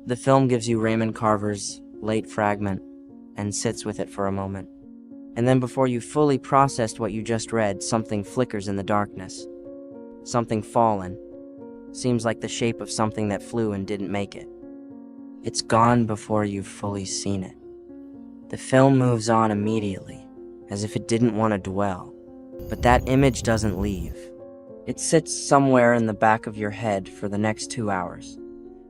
The film gives you Raymond Carver's late fragment and sits with it for a moment. And then before you fully processed what you just read, something flickers in the darkness. Something fallen. Seems like the shape of something that flew and didn't make it. It's gone before you've fully seen it. The film moves on immediately, as if it didn't want to dwell. But that image doesn't leave. It sits somewhere in the back of your head for the next 2 hours,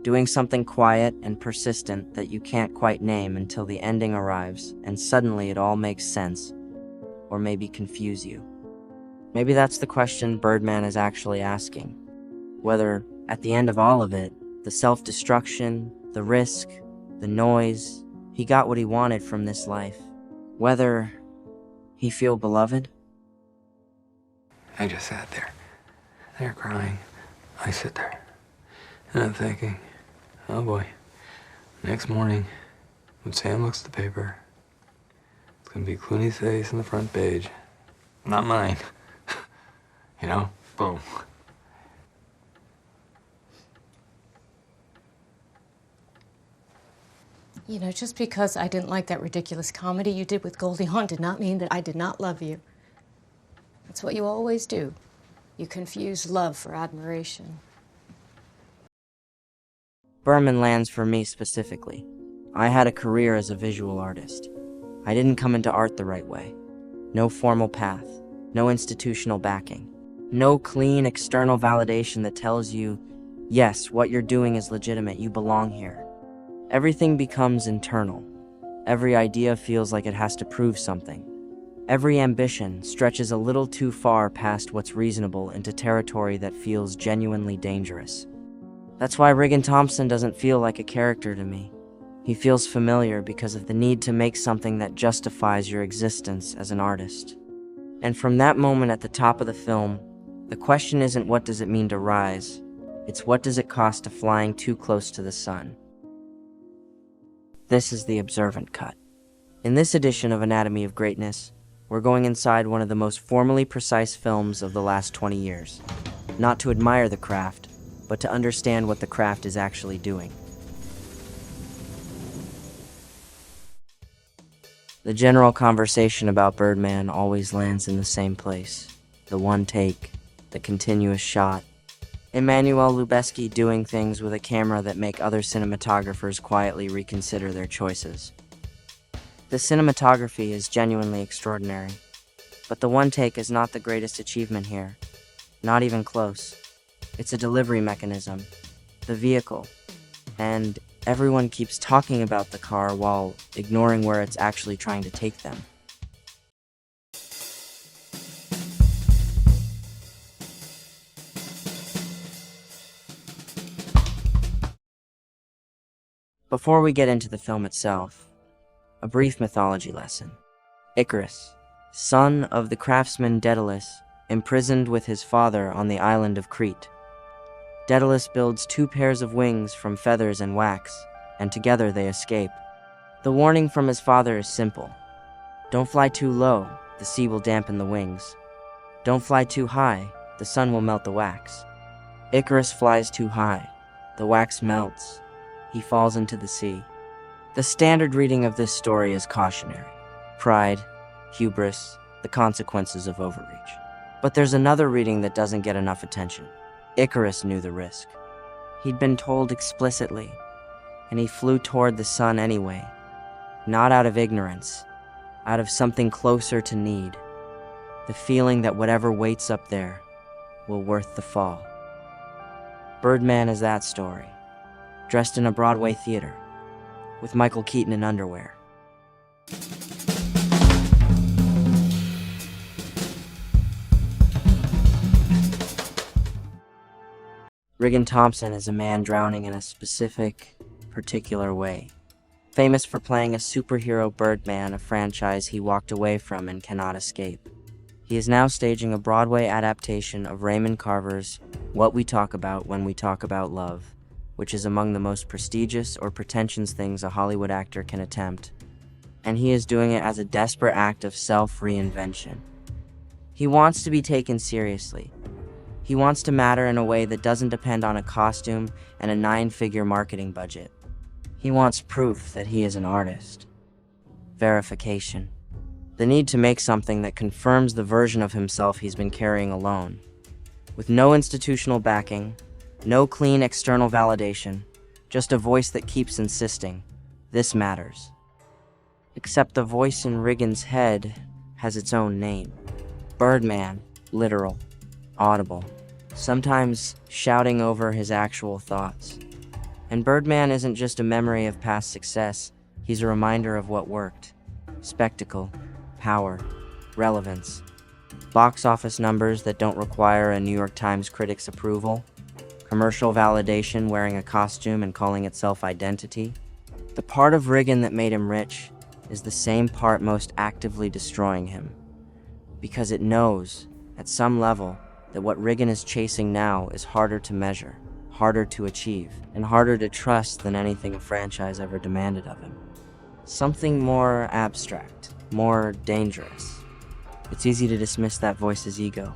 doing something quiet and persistent that you can't quite name until the ending arrives and suddenly it all makes sense, or maybe confuse you. Maybe that's the question Birdman is actually asking. Whether, at the end of all of it, the self-destruction, the risk, the noise, he got what he wanted from this life. Whether he feel beloved? I just sat there. They're crying. I sit there. And I'm thinking, oh boy, next morning, when Sam looks at the paper, it's gonna be Clooney's face on the front page. Not mine. You know? Boom. You know, just because I didn't like that ridiculous comedy you did with Goldie Hawn did not mean that I did not love you. That's what you always do. You confuse love for admiration. Birdman lands for me specifically. I had a career as a visual artist. I didn't come into art the right way. No formal path, no institutional backing, no clean external validation that tells you, yes, what you're doing is legitimate, you belong here. Everything becomes internal. Every idea feels like it has to prove something. Every ambition stretches a little too far past what's reasonable into territory that feels genuinely dangerous. That's why Riggan Thomson doesn't feel like a character to me. He feels familiar because of the need to make something that justifies your existence as an artist. And from that moment at the top of the film, the question isn't what does it mean to rise, it's what does it cost to flying too close to the sun. This is the observant cut. In this edition of Anatomy of Greatness, we're going inside one of the most formally precise films of the last 20 years. Not to admire the craft, but to understand what the craft is actually doing. The general conversation about Birdman always lands in the same place. The one take, the continuous shot. Emmanuel Lubezki doing things with a camera that make other cinematographers quietly reconsider their choices. The cinematography is genuinely extraordinary, but the one take is not the greatest achievement here. Not even close. It's a delivery mechanism, the vehicle, and everyone keeps talking about the car while ignoring where it's actually trying to take them. Before we get into the film itself, a brief mythology lesson. Icarus, son of the craftsman Daedalus, imprisoned with his father on the island of Crete. Daedalus builds 2 pairs of wings from feathers and wax, and together they escape. The warning from his father is simple. Don't fly too low, the sea will dampen the wings. Don't fly too high, the sun will melt the wax. Icarus flies too high, the wax melts. He falls into the sea. The standard reading of this story is cautionary. Pride, hubris, the consequences of overreach. But there's another reading that doesn't get enough attention. Icarus knew the risk. He'd been told explicitly, and he flew toward the sun anyway. Not out of ignorance, out of something closer to need. The feeling that whatever waits up there will worth the fall. Birdman is that story. Dressed in a Broadway theater, with Michael Keaton in underwear. Riggan Thomson is a man drowning in a specific, particular way. Famous for playing a superhero Birdman, a franchise he walked away from and cannot escape. He is now staging a Broadway adaptation of Raymond Carver's What We Talk About When We Talk About Love, which is among the most prestigious or pretentious things a Hollywood actor can attempt, and he is doing it as a desperate act of self-reinvention. He wants to be taken seriously. He wants to matter in a way that doesn't depend on a costume and a 9-figure marketing budget. He wants proof that he is an artist. Verification. The need to make something that confirms the version of himself he's been carrying alone. With no institutional backing, no clean external validation, just a voice that keeps insisting, this matters. Except the voice in Riggan's head has its own name. Birdman, literal, audible, sometimes shouting over his actual thoughts. And Birdman isn't just a memory of past success, he's a reminder of what worked. Spectacle, power, relevance, box office numbers that don't require a New York Times critic's approval, commercial validation wearing a costume and calling itself identity. The part of Riggan that made him rich is the same part most actively destroying him, because it knows, at some level, that what Riggan is chasing now is harder to measure, harder to achieve, and harder to trust than anything a franchise ever demanded of him. Something more abstract, more dangerous. It's easy to dismiss that voice's ego.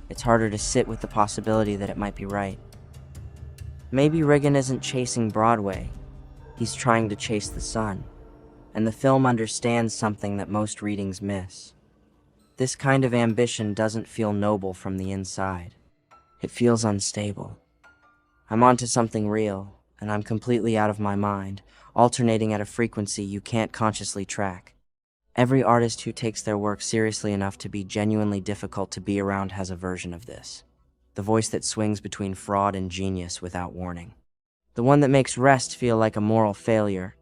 It's harder to sit with the possibility that it might be right. Maybe Riggan isn't chasing Broadway, he's trying to chase the sun, and the film understands something that most readings miss. This kind of ambition doesn't feel noble from the inside. It feels unstable. I'm onto something real, and I'm completely out of my mind, alternating at a frequency you can't consciously track. Every artist who takes their work seriously enough to be genuinely difficult to be around has a version of this. The voice that swings between fraud and genius without warning. The one that makes rest feel like a moral failure.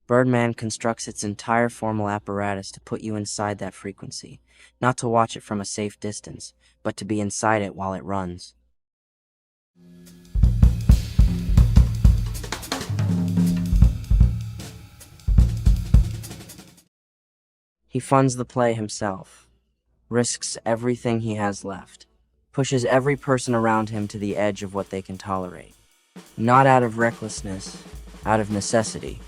Birdman constructs its entire formal apparatus to put you inside that frequency, not to watch it from a safe distance, but to be inside it while it runs. He funds the play himself, risks everything he has left, pushes every person around him to the edge of what they can tolerate. Not out of recklessness, out of necessity.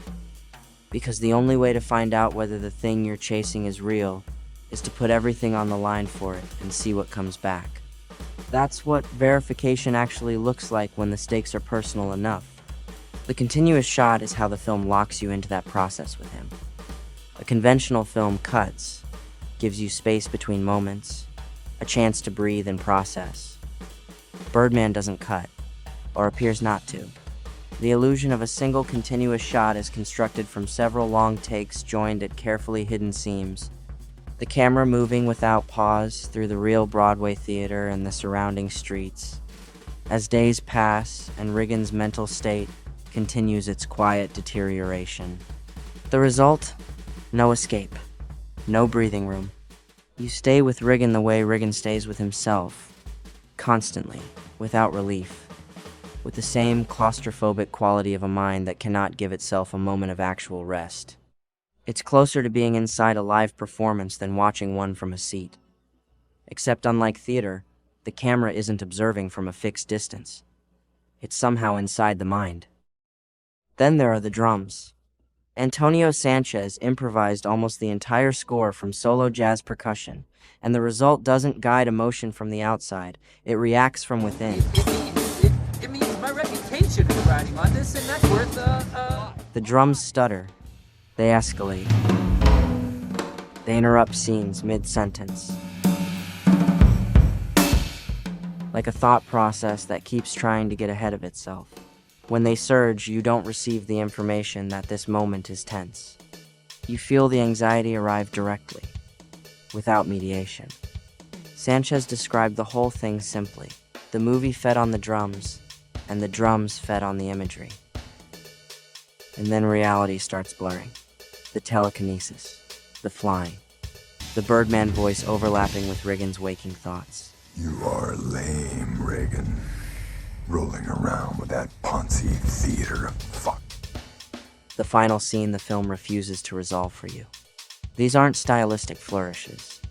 Because the only way to find out whether the thing you're chasing is real is to put everything on the line for it and see what comes back. That's what verification actually looks like when the stakes are personal enough. The continuous shot is how the film locks you into that process with him. A conventional film cuts, gives you space between moments, a chance to breathe and process. Birdman doesn't cut, or appears not to. The illusion of a single continuous shot is constructed from several long takes joined at carefully hidden seams. The camera moving without pause through the real Broadway theater and the surrounding streets. As days pass and Riggan's mental state continues its quiet deterioration. The result? No escape. No breathing room. You stay with Riggan the way Riggan stays with himself. Constantly, without relief. With the same claustrophobic quality of a mind that cannot give itself a moment of actual rest. It's closer to being inside a live performance than watching one from a seat. Except unlike theater, the camera isn't observing from a fixed distance. It's somehow inside the mind. Then there are the drums. Antonio Sánchez improvised almost the entire score from solo jazz percussion, and the result doesn't guide emotion from the outside, it reacts from within. It means my reputation is riding on this, and that's worth, The drums stutter. They escalate. They interrupt scenes mid-sentence. Like a thought process that keeps trying to get ahead of itself. When they surge, you don't receive the information that this moment is tense. You feel the anxiety arrive directly, without mediation. Sánchez described the whole thing simply. The movie fed on the drums, and the drums fed on the imagery. And then reality starts blurring. The telekinesis, the flying, the Birdman voice overlapping with Riggan's waking thoughts. You are lame, Riggan. Rolling around with that poncy theater of fuck. The final scene the film refuses to resolve for you. These aren't stylistic flourishes.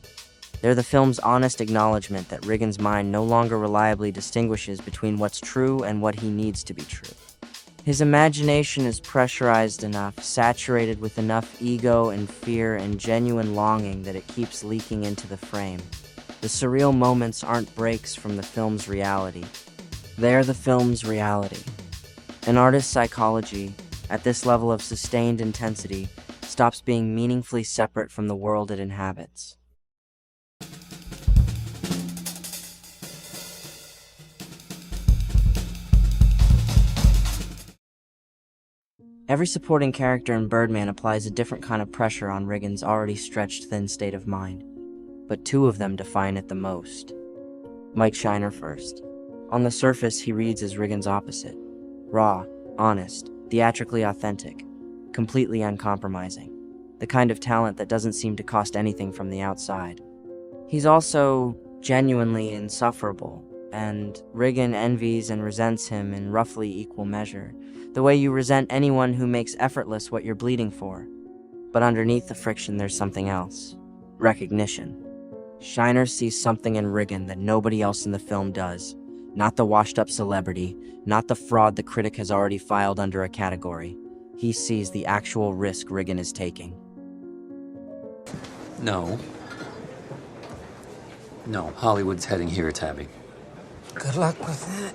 They're the film's honest acknowledgement that Riggan's mind no longer reliably distinguishes between what's true and what he needs to be true. His imagination is pressurized enough, saturated with enough ego and fear and genuine longing that it keeps leaking into the frame. The surreal moments aren't breaks from the film's reality. They're the film's reality. An artist's psychology, at this level of sustained intensity, stops being meaningfully separate from the world it inhabits. Every supporting character in Birdman applies a different kind of pressure on Riggan's already stretched thin state of mind, but two of them define it the most. Mike Shiner first. On the surface, he reads as Riggan's opposite. Raw, honest, theatrically authentic, completely uncompromising. The kind of talent that doesn't seem to cost anything from the outside. He's also genuinely insufferable, and Riggan envies and resents him in roughly equal measure, the way you resent anyone who makes effortless what you're bleeding for. But underneath the friction, there's something else. Recognition. Shiner sees something in Riggan that nobody else in the film does. Not the washed-up celebrity, not the fraud the critic has already filed under a category. He sees the actual risk Riggan is taking. No, Hollywood's heading here, Tabby. Good luck with that.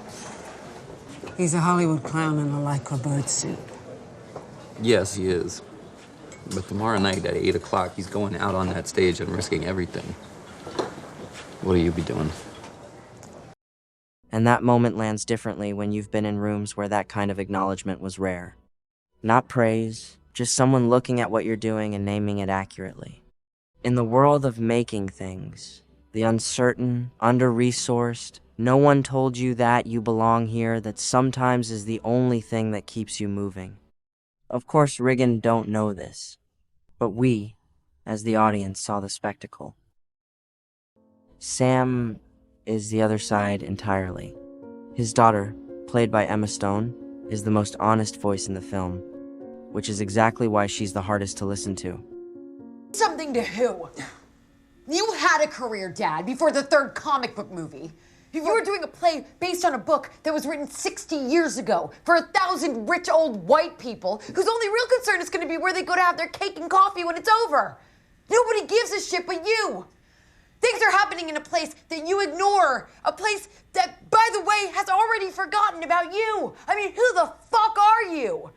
He's a Hollywood clown in a Lycra bird suit. Yes, he is. But tomorrow night at 8 o'clock, he's going out on that stage and risking everything. What'll you be doing? And that moment lands differently when you've been in rooms where that kind of acknowledgement was rare. Not praise, just someone looking at what you're doing and naming it accurately. In the world of making things, the uncertain, under-resourced, no one told you that you belong here, that sometimes is the only thing that keeps you moving. Of course, Riggan don't know this, but we, as the audience, saw the spectacle. Sam is the other side entirely. His daughter, played by Emma Stone, is the most honest voice in the film, which is exactly why she's the hardest to listen to. Something to who? You had a career, Dad, before the third comic book movie. You were doing a play based on a book that was written 60 years ago for 1,000 rich old white people whose only real concern is going to be where they go to have their cake and coffee when it's over. Nobody gives a shit but you. Things are happening in a place that you ignore. A place that, by the way, has already forgotten about you. I mean, who the fuck are you?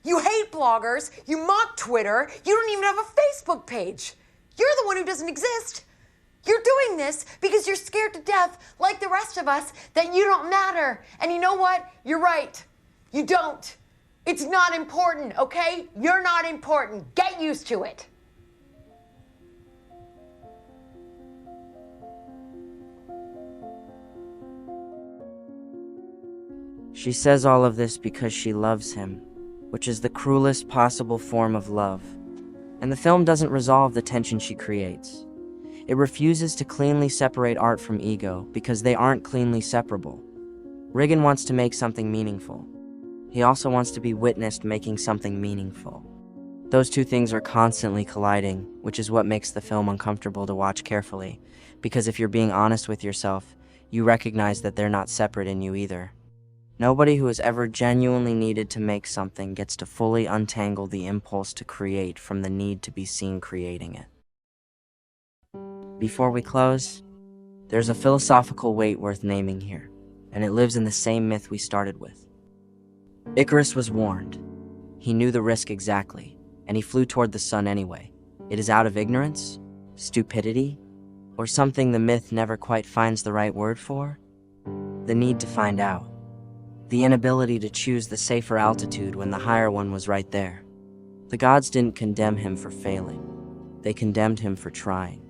You hate bloggers. You mock Twitter. You don't even have a Facebook page. You're the one who doesn't exist. You're doing this because you're scared to death, like the rest of us, that you don't matter. And you know what? You're right. You don't. It's not important, okay? You're not important. Get used to it. She says all of this because she loves him, which is the cruelest possible form of love. And the film doesn't resolve the tension she creates. It refuses to cleanly separate art from ego because they aren't cleanly separable. Riggan wants to make something meaningful. He also wants to be witnessed making something meaningful. Those two things are constantly colliding, which is what makes the film uncomfortable to watch carefully, because if you're being honest with yourself, you recognize that they're not separate in you either. Nobody who has ever genuinely needed to make something gets to fully untangle the impulse to create from the need to be seen creating it. Before we close, there's a philosophical weight worth naming here, and it lives in the same myth we started with. Icarus was warned. He knew the risk exactly, and he flew toward the sun anyway. It is out of ignorance, stupidity, or something the myth never quite finds the right word for? The need to find out. The inability to choose the safer altitude when the higher one was right there. The gods didn't condemn him for failing. They condemned him for trying.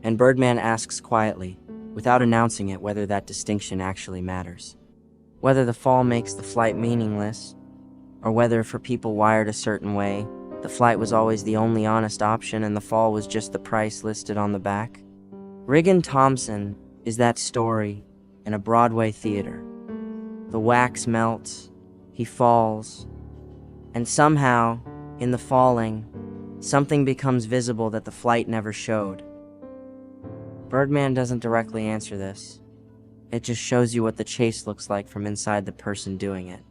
And Birdman asks quietly, without announcing it, whether that distinction actually matters. Whether the fall makes the flight meaningless, or whether for people wired a certain way, the flight was always the only honest option and the fall was just the price listed on the back. Riggan Thomson is that story in a Broadway theater. The wax melts, he falls, and somehow, in the falling, something becomes visible that the flight never showed. Birdman doesn't directly answer this. It just shows you what the chase looks like from inside the person doing it.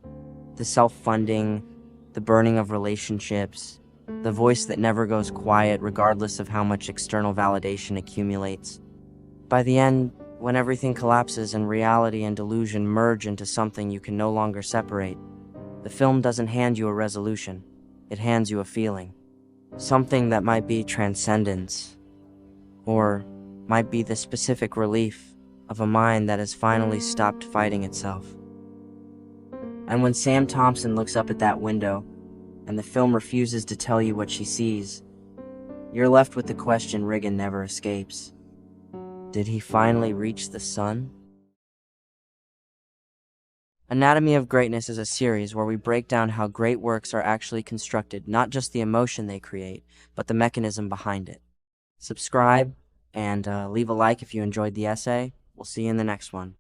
The self-funding, the burning of relationships, the voice that never goes quiet regardless of how much external validation accumulates. By the end, when everything collapses and reality and delusion merge into something you can no longer separate, the The film doesn't hand you a resolution. It hands you a feeling. Something that might be transcendence, or might be the specific relief of a mind that has finally stopped fighting itself. And when Sam Thomson looks up at that window, and the film refuses to tell you what she sees, you're left with the question Riggan never escapes. Did he finally reach the sun? Anatomy of Greatness is a series where we break down how great works are actually constructed, not just the emotion they create, but the mechanism behind it. Subscribe and leave a like if you enjoyed the essay. We'll see you in the next one.